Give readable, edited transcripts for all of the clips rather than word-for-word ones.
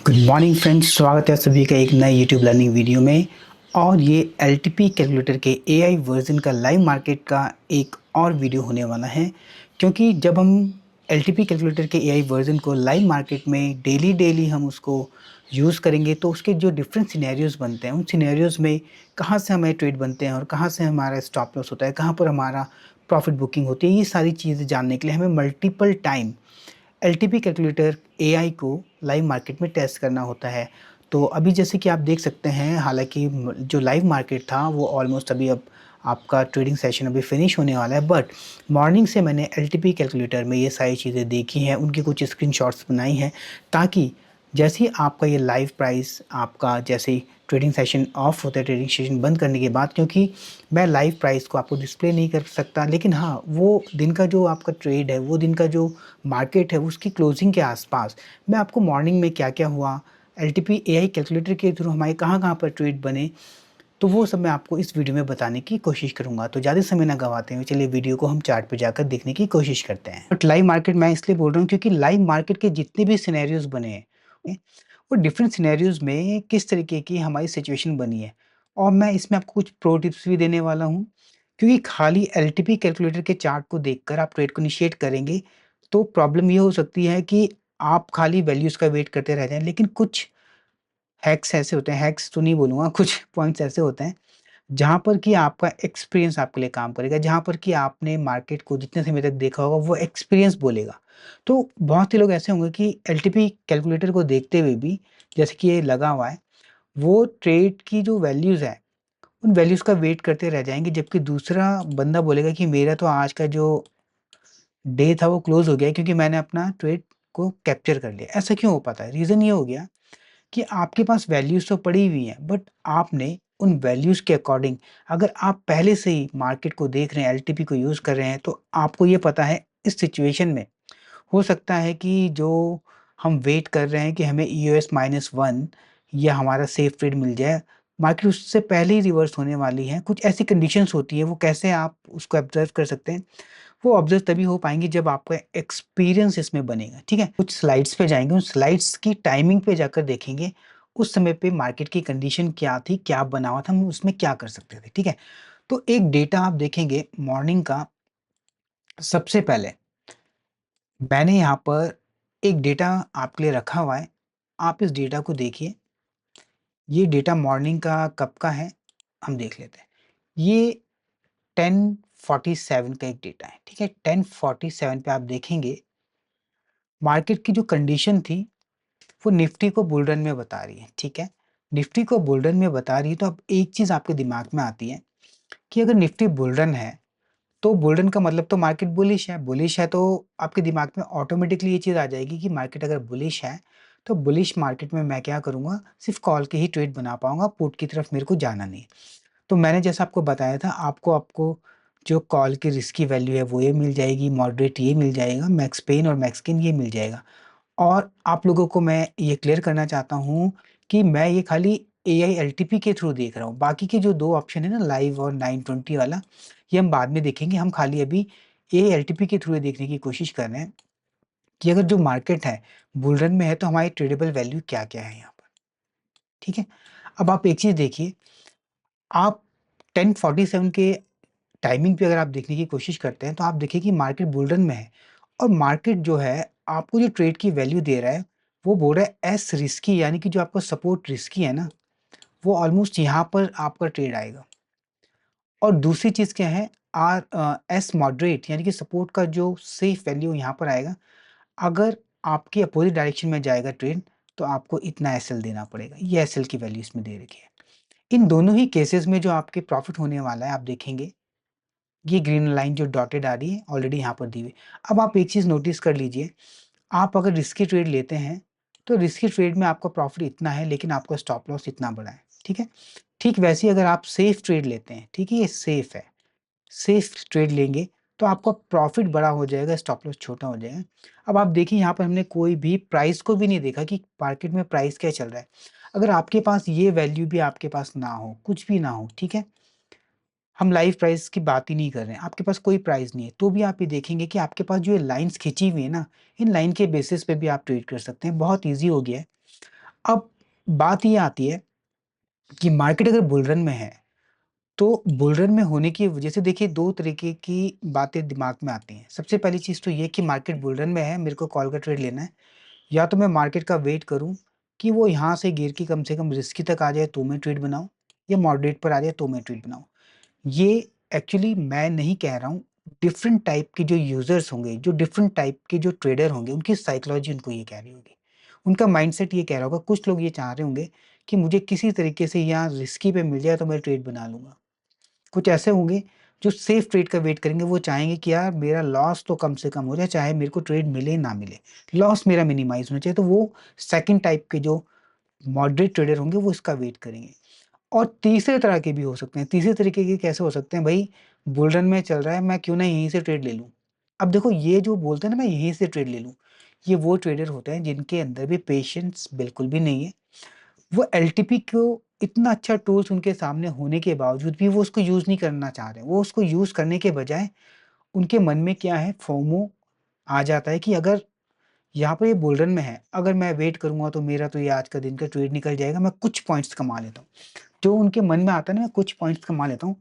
Good morning friends, स्वागत है सभी का एक नए यूट्यूब लर्निंग वीडियो में। और ये एलटीपी कैलकुलेटर के एआई वर्जन का लाइव मार्केट का एक और वीडियो होने वाला है। क्योंकि जब हम एलटीपी कैलकुलेटर के एआई वर्जन को लाइव मार्केट में डेली डेली हम उसको यूज़ करेंगे तो उसके जो डिफरेंट सिनेरियोज़ बनते हैं, उन सिनेरियोज़ में कहाँ से हमारे ट्रेड बनते हैं और कहाँ से हमारा स्टॉप लॉस होता है, कहाँ पर हमारा प्रॉफिट बुकिंग होती है, ये सारी चीज़ें जानने के लिए हमें multiple time LTP calculator AI को लाइव मार्केट में टेस्ट करना होता है। तो अभी जैसे कि आप देख सकते हैं, हालाँकि जो लाइव मार्केट था वो ऑलमोस्ट अभी अब आपका ट्रेडिंग सेशन अभी फिनिश होने वाला है, बट मॉर्निंग से मैंने एलटीपी कैलकुलेटर में ये सारी चीज़ें देखी हैं, उनकी कुछ स्क्रीनशॉट्स बनाई हैं, ताकि जैसे ही आपका ये लाइव प्राइस आपका जैसे ही ट्रेडिंग सेशन ऑफ होता है, ट्रेडिंग सेशन बंद करने के बाद, क्योंकि मैं लाइव प्राइस को आपको डिस्प्ले नहीं कर सकता, लेकिन हाँ, वो दिन का जो आपका ट्रेड है, वो दिन का जो मार्केट है, उसकी क्लोजिंग के आसपास मैं आपको मॉर्निंग में क्या-क्या हुआ, एलटीपी एआई कैलकुलेटर के थ्रू हमारे कहाँ-कहाँ पर ट्रेड बने, तो वो सब मैं आपको इस वीडियो में बताने की कोशिश करूँगा। तो ज़्यादा समय ना गँवाते हुए चलिए वीडियो को हम चार्ट पे जाकर देखने की कोशिश करते हैं। बट लाइव मार्केट मैं इसलिए बोल रहा हूँ क्योंकि लाइव मार्केट के जितने भी सिनेरियोज़ बने हैं, वो डिफरेंट सिनेरियोज़ में किस तरीके की हमारी सिचुएशन बनी है, और मैं इसमें आपको कुछ प्रो टिप्स भी देने वाला हूँ। क्योंकि खाली एलटीपी कैलकुलेटर के चार्ट को देखकर आप ट्रेड को इनिशिएट करेंगे, तो प्रॉब्लम ये हो सकती है कि आप खाली वैल्यूज़ का वेट करते रह जाएँ, लेकिन कुछ हैक्स ऐसे होते हैं, हैक्स तो नहीं बोलूँगा, कुछ पॉइंट्स ऐसे होते हैं जहाँ पर कि आपका एक्सपीरियंस आपके लिए काम करेगा, जहाँ पर कि आपने मार्केट को जितने समय तक देखा होगा वो एक्सपीरियंस बोलेगा। तो बहुत से लोग ऐसे होंगे कि एलटीपी कैलकुलेटर को देखते हुए भी, जैसे कि ये लगा हुआ है, वो ट्रेड की जो वैल्यूज़ है, उन वैल्यूज़ का वेट करते रह जाएँगे, जबकि दूसरा बंदा बोलेगा कि मेरा तो आज का जो डे था वो क्लोज़ हो गया है, क्योंकि मैंने अपना ट्रेड को कैप्चर कर लिया। ऐसा क्यों हो पाता है? रीज़न ये हो गया कि आपके पास वैल्यूज़ तो पड़ी हुई हैं, बट आपने उन वैल्यूज़ के अकॉर्डिंग, अगर आप पहले से ही मार्केट को देख रहे हैं, एलटीपी को यूज़ कर रहे हैं, तो आपको ये पता है इस सिचुएशन में हो सकता है कि जो हम वेट कर रहे हैं कि हमें ईओएस -1 या हमारा सेफ ट्रेड मिल जाए, मार्केट उससे पहले ही रिवर्स होने वाली है। कुछ ऐसी कंडीशंस होती है, वो कैसे आप उसको ऑब्ज़र्व कर सकते हैं? वो ऑब्ज़र्व तभी हो पाएँगी जब आपका एक्सपीरियंस इसमें बनेगा, ठीक है? कुछ स्लाइड्स पे जाएँगे, उन स्लाइड्स की टाइमिंग पे जाकर देखेंगे, उस समय पे मार्केट की कंडीशन क्या थी, क्या बना हुआ था, हम उसमें क्या कर सकते थे, ठीक है? तो एक डेटा आप देखेंगे मॉर्निंग का, सबसे पहले मैंने यहाँ पर एक डेटा आपके लिए रखा हुआ है, आप इस डेटा को देखिए। ये डेटा मॉर्निंग का कब का है, हम देख लेते हैं। ये 10:47 का एक डेटा है, ठीक है? 10:47 पे आप देखेंगे, मार्केट की जो कंडीशन थी, वो निफ्टी को बुल रन में बता रही है, ठीक है? निफ्टी को बुल रन में बता रही है, तो अब एक चीज़ आपके दिमाग में आती है कि अगर निफ्टी बुल रन है, तो बुल रन का मतलब तो मार्केट बुलिश है। बुलिश है तो आपके दिमाग में ऑटोमेटिकली ये चीज़ आ जाएगी कि मार्केट अगर बुलिश है, तो बुलिश मार्केट में मैं क्या करूँगा, सिर्फ़ कॉल के ही ट्रेड बना पाऊँगा, पुट की तरफ मेरे को जाना नहीं है। तो मैंने जैसा आपको बताया था, आपको आपको जो कॉल की रिस्की वैल्यू है वो ये मिल जाएगी, मॉडरेट ये मिल जाएगा, मैक्स पेन और मैक्स गेन ये मिल जाएगा। और आप लोगों को मैं ये क्लियर करना चाहता हूँ कि मैं ये खाली एआई एलटीपी के थ्रू देख रहा हूँ। बाकी के जो 2 ऑप्शन है ना, लाइव और 920 वाला, ये हम बाद में देखेंगे। हम खाली अभी एआई एलटीपी के थ्रू ये देखने की कोशिश कर रहे हैं कि अगर जो मार्केट है बुल रन में है, तो हमारी ट्रेडेबल वैल्यू क्या-क्या है यहाँ पर, ठीक है? अब आप एक चीज़ देखिए, आप 10:47 के टाइमिंग पे अगर आप देखने की कोशिश करते हैं, तो आप देखिए कि मार्केट बुल रन में है, और मार्केट जो है आपको जो ट्रेड की वैल्यू दे रहा है, वो बोल रहा है एस रिस्की, यानी कि जो आपका सपोर्ट रिस्की है ना, वो ऑलमोस्ट यहाँ पर आपका ट्रेड आएगा। और दूसरी चीज़ क्या है, एस मॉडरेट, यानी कि सपोर्ट का जो सेफ वैल्यू यहाँ पर आएगा। अगर आपकी अपोज़िट डायरेक्शन में जाएगा ट्रेड, तो आपको इतना एसएल देना पड़ेगा। ये एसएल की वैल्यू इसमें दे रखी है। इन दोनों ही केसेज़ में जो आपके प्रॉफ़िट होने वाला है, आप देखेंगे, ये ग्रीन लाइन जो डॉटेड आ रही है, ऑलरेडी यहाँ पर दी हुई है। अब आप एक चीज़ नोटिस कर लीजिए, आप अगर रिस्की ट्रेड लेते हैं, तो रिस्की ट्रेड में आपका प्रॉफ़िट इतना है, लेकिन आपका स्टॉप लॉस इतना बड़ा है, ठीक है? ठीक वैसे ही अगर आप सेफ ट्रेड लेते हैं, ठीक है, ये सेफ है, सेफ ट्रेड लेंगे, तो आपका प्रॉफ़िट बड़ा हो जाएगा, स्टॉप लॉस छोटा हो जाएगा। अब आप देखिए, यहाँ पर हमने कोई भी प्राइस को भी नहीं देखा कि मार्केट में प्राइस क्या चल रहा है। अगर आपके पास ये वैल्यू भी आपके पास ना हो, कुछ भी ना हो, ठीक है? हम लाइव प्राइस की बात ही नहीं कर रहे हैं, आपके पास कोई प्राइस नहीं है, तो भी आप ये देखेंगे कि आपके पास जो ये लाइन्स खींची हुई है ना, इन लाइन के बेसिस पे भी आप ट्रेड कर सकते हैं, बहुत ईज़ी हो गया है। अब बात ये आती है कि मार्केट अगर बुल रन में है, तो बुल रन में होने की वजह से देखिए 2 तरीके की बातें दिमाग में आती हैं। सबसे पहली चीज़ तो ये कि मार्केट बुल रन में है, मेरे को कॉल का ट्रेड लेना है, या तो मैं मार्केट का वेट करूँ कि वो यहाँ से गिर के कम से कम रिस्की तक आ जाए तो मैं ट्रेड बनाऊँ, या मॉडरेट पर आ जाए तो मैं ट्रेड बनाऊँ। ये एक्चुअली मैं नहीं कह रहा हूँ, डिफरेंट टाइप के जो यूज़र्स होंगे, जो डिफरेंट टाइप के जो ट्रेडर होंगे, उनकी साइकोलॉजी उनको ये कह रही होगी। उनका माइंडसेट ये कह रहा होगा, कुछ लोग ये चाह रहे होंगे कि मुझे किसी तरीके से यहाँ रिस्की पे मिल जाए तो मैं ट्रेड बना लूँगा। कुछ ऐसे होंगे जो सेफ ट्रेड का वेट करेंगे, वो चाहेंगे कि यार मेरा लॉस तो कम से कम हो जाए, चाहे मेरे को ट्रेड मिले ना मिले, लॉस मेरा मिनिमाइज़ होना चाहिए। तो वो सेकंड टाइप के जो मॉडरेट ट्रेडर होंगे वो इसका वेट करेंगे। और तीसरे तरह के भी हो सकते हैं। तीसरे तरीके के कैसे हो सकते हैं, भई बुल रन में चल रहा है, मैं क्यों ना यहीं से ट्रेड ले लूँ। अब देखो ये जो बोलते हैं ना मैं यहीं से ट्रेड ले लूँ, ये वो ट्रेडर होते हैं जिनके अंदर भी पेशेंस बिल्कुल भी नहीं है। वो एलटीपी को इतना अच्छा टूल्स उनके सामने होने के बावजूद भी वो उसको यूज़ नहीं करना चाह रहे हैं। वो उसको यूज़ करने के बजाय उनके मन में क्या है, फोमो आ जाता है कि अगर यहाँ पे ये बुल रन में है, अगर मैं वेट करूँगा तो मेरा तो ये आज का दिन का ट्रेड निकल जाएगा, मैं कुछ पॉइंट्स कमा लेता हूँ। जो उनके मन में आता है ना, मैं कुछ पॉइंट्स कमा लेता हूँ,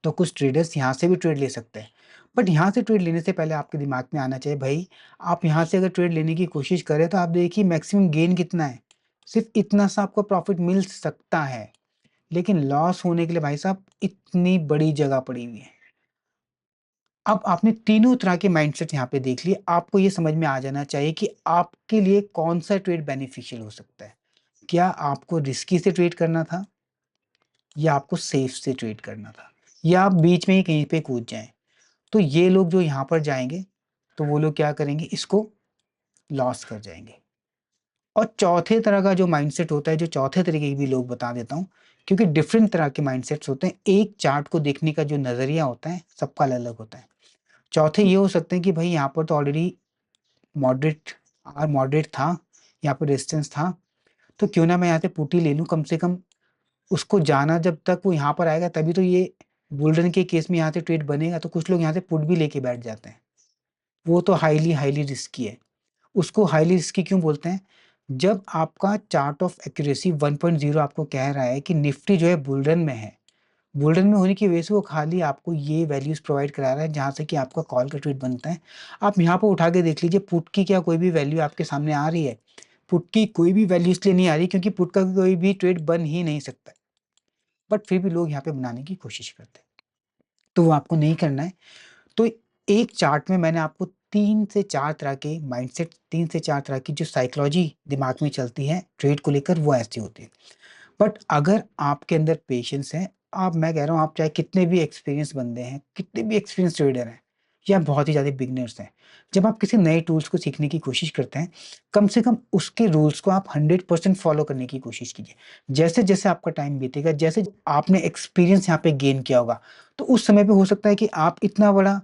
तो कुछ ट्रेडर्स यहाँ से भी ट्रेड ले सकते हैं। बट यहाँ से ट्रेड लेने से पहले आपके दिमाग में आना चाहिए, भाई आप यहाँ से अगर ट्रेड लेने की कोशिश करें तो आप देखिए मैक्सिमम गेन कितना है। सिर्फ़ इतना सा आपको प्रॉफ़िट मिल सकता है, लेकिन लॉस होने के लिए भाई साहब इतनी बड़ी जगह पड़ी हुई है। अब आपने तीनों तरह के माइंडसेट यहाँ पे देख लिए, आपको ये समझ में आ जाना चाहिए कि आपके लिए कौन-सा ट्रेड बेनिफिशियल हो सकता है। क्या आपको रिस्की से ट्रेड करना था, या आपको सेफ से ट्रेड करना था, या आप बीच में ही कहीं पे कूद जाएँ। तो ये लोग जो यहाँ पर जाएँगे, तो वो लोग क्या करेंगे, इसको लॉस कर जाएँगे। और चौथे तरह का जो माइंडसेट होता है, जो चौथे तरीके के भी लोग बता देता हूँ, क्योंकि डिफरेंट तरह के माइंडसेट्स होते हैं। एक चार्ट को देखने का जो नज़रिया होता है, सबका अलग-अलग होता है। चौथे ये हो सकते हैं कि भई यहाँ पर तो ऑलरेडी मॉडरेट मॉडरेट था, यहाँ पे रेजिस्टेंस था, तो क्यों ना मैं यहाँ से पुट ही ले लूँ, कम से कम उसको जाना जब तक वो यहाँ पर आएगा तभी तो ये बुल रन के केस में यहाँ से ट्रेड बनेगा। तो कुछ लोग यहाँ से पुट भी लेके बैठ जाते हैं। वो तो हाईली रिस्की है। उसको हाईली रिस्की क्यों बोलते हैं? जब आपका चार्ट ऑफ एक्यूरेसी 1.0 आपको कह रहा है कि निफ्टी जो है बुल रन में है। बुल रन में होने की वजह से वो खाली आपको ये वैल्यूज़ प्रोवाइड करा रहा है जहाँ से कि आपका कॉल का ट्रेड बनता है। आप यहाँ पर उठा के देख लीजिए, पुट की क्या कोई भी वैल्यू आपके सामने आ रही है? पुट की कोई भी वैल्यू इसलिए नहीं आ रही क्योंकि पुट का कोई भी ट्रेड बन ही नहीं सकता। बट फिर भी लोग यहाँ पे बनाने की कोशिश करते हैं। तो वो आपको नहीं करना है। तो एक चार्ट में मैंने आपको 3 से 4 तरह के माइंडसेट, 3 से 4 तरह की जो साइकोलॉजी दिमाग में चलती है ट्रेड को लेकर, वो ऐसी होती है। बट अगर आपके अंदर पेशेंस है, आप मैं कह रहा हूँ आप चाहे कितने भी एक्सपीरियंस बंदे हैं, कितने भी एक्सपीरियंस ट्रेडर हैं, या बहुत ही ज़्यादा बिगिनर्स हैं, जब आप किसी नए टूल्स को सीखने की कोशिश करते हैं, कम से कम उसके रूल्स को आप 100% फॉलो करने की कोशिश कीजिए। जैसे-जैसे आपका टाइम बीतेगा, जैसे आपने एक्सपीरियंस यहाँ पे गेन किया होगा, तो उस समय पे हो सकता है कि आप इतना बड़ा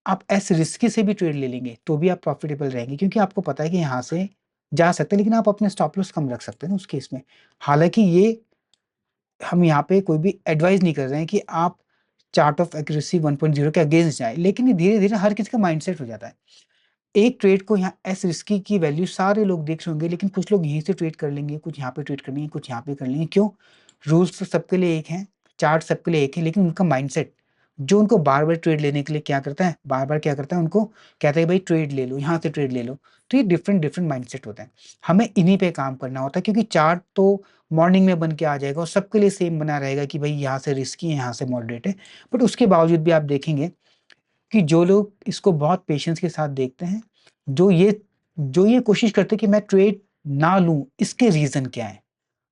आप ऐसे रिस्की से भी ट्रेड ले लेंगे, तो भी आप प्रॉफ़िटेबल रहेंगे क्योंकि आपको पता है कि यहाँ से जा सकते हैं, लेकिन आप अपने स्टॉप लॉस कम रख सकते हैं ना उस केस में। हालाँकि ये हम यहाँ पे कोई भी एडवाइस नहीं कर रहे हैं कि आप चार्ट ऑफ एक्यूरेसी 1.0 के अगेंस्ट जाएँ, लेकिन ये धीरे-धीरे हर किसी का माइंडसेट हो जाता है। एक ट्रेड को यहाँ एस रिस्की की वैल्यू सारे लोग देख रहे होंगे, लेकिन कुछ लोग यहीं से ट्रेड कर लेंगे, कुछ यहाँ पे ट्रेड कर लेंगे, कुछ यहाँ पे कर लेंगे। क्यों? रूल्स तो सबके लिए एक हैं, चार्ट सबके लिए एक है, लेकिन उनका माइंडसेट जो उनको बार-बार ट्रेड लेने के लिए क्या करता है, बार-बार क्या करता है, उनको कहता है भाई ट्रेड ले लो, यहाँ से ट्रेड ले लो। तो ये डिफरेंट माइंडसेट होते हैं। हमें इन्हीं पे काम करना होता है क्योंकि चार्ट तो मॉर्निंग में बन के आ जाएगा और सबके लिए सेम बना रहेगा कि भाई यहाँ से रिस्की है, यहाँ से मॉडरेट है। बट उसके बावजूद भी आप देखेंगे कि जो लोग इसको बहुत पेशेंस के साथ देखते हैं, जो ये कोशिश करते हैं कि मैं ट्रेड ना लूँ, इसके रीज़न क्या हैं?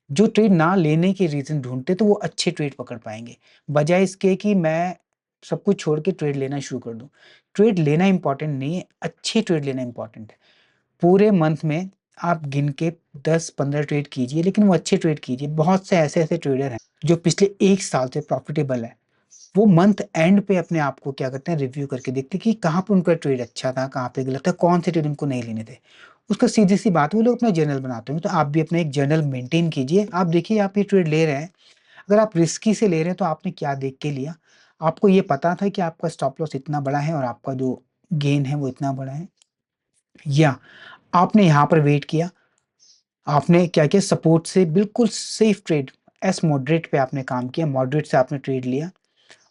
जो ट्रेड ना लेने के रीज़न ढूँढते हैं, तो वो अच्छे ट्रेड पकड़ पाएँगे, बजाय इसके कि मैं सब कुछ छोड़ के ट्रेड लेना शुरू कर दूँ। ट्रेड लेना इम्पोर्टेंट नहीं है, अच्छे ट्रेड लेना इम्पोर्टेंट है। पूरे मंथ में आप गिन के 10-15 ट्रेड कीजिए, लेकिन वो अच्छे ट्रेड कीजिए। बहुत से ऐसे-ऐसे ट्रेडर हैं, जो पिछले 1 साल से प्रॉफ़िटेबल हैं। वो मंथ एंड पे अपने आप को क्या करते हैं, रिव्यू करके देखते हैं कि कहाँ पे उनका ट्रेड अच्छा था, कहाँ पे गलत था, कौन से ट्रेड उनको नहीं लेने थे। उसका सीधी-सी बात है, वो लोग अपना जर्नल बनाते हैं, तो आप भी अपना एक जर्नल मेंटेन कीजिए। आप देखिए आप ये ट्रेड ले रहे हैं, अगर आप रिस्की से ले रहे हैं तो आपने क्या देख के लिया? आपको ये पता था कि आपका स्टॉप लॉस इतना बड़ा है और आपका जो गेन है वो इतना बड़ा है? या आपने यहाँ पर वेट किया, आपने क्या किया, सपोर्ट से बिल्कुल सेफ ट्रेड, एस मॉडरेट पे आपने काम किया, मॉडरेट से आपने ट्रेड लिया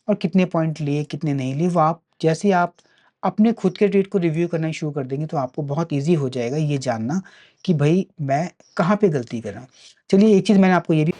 और कितने पॉइंट लिए, कितने नहीं लिए, वो आप जैसे ही आप अपने खुद के ट्रेड को रिव्यू करना शुरू कर देंगे, तो आपको बहुत ईज़ी हो जाएगा ये जानना कि भई मैं कहाँ पे गलती कर रहा हूँ। चलिए एक चीज़ मैंने आपको ये भी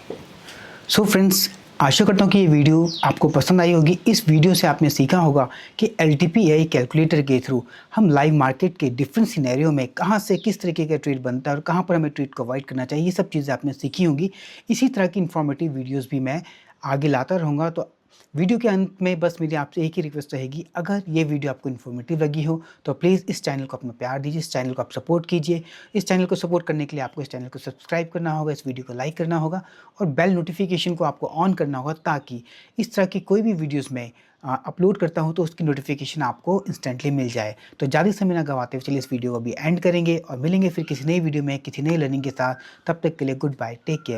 सो फ्रेंड्स, आशा करता हूँ कि ये वीडियो आपको पसंद आई होगी। इस वीडियो से आपने सीखा होगा कि एलटीपी एआई कैलकुलेटर के थ्रू हम लाइव मार्केट के डिफरेंट सिनेरियो में कहाँ से किस तरीके का ट्रेड बनता है और कहाँ पर हमें ट्रेड को अवॉइड करना चाहिए, ये सब चीज़ें आपने सीखी होंगी। इसी तरह की इन्फॉर्मेटिव वीडियोज़ भी मैं आगे लाता रहूँगा। तो वीडियो के अंत में बस मेरी आपसे एक ही रिक्वेस्ट रहेगी, अगर ये वीडियो आपको इन्फॉर्मेटिव लगी हो तो प्लीज़ इस चैनल को अपना प्यार दीजिए, इस चैनल को आप सपोर्ट कीजिए। इस चैनल को सपोर्ट करने के लिए आपको इस चैनल को सब्सक्राइब करना होगा, इस वीडियो को लाइक करना होगा और बेल नोटिफिकेशन को आपको ऑन करना होगा, ताकि इस तरह की कोई भी वीडियोज़ मैं अपलोड करता हूँ तो उसकी नोटिफिकेशन आपको इंस्टेंटली मिल जाए। तो ज़्यादा समय ना गवाते हुए चलिए इस वीडियो को अभी एंड करेंगे और मिलेंगे फिर किसी नई वीडियो में किसी नई लर्निंग के साथ। तब तक के लिए गुड बाय, टेक केयर।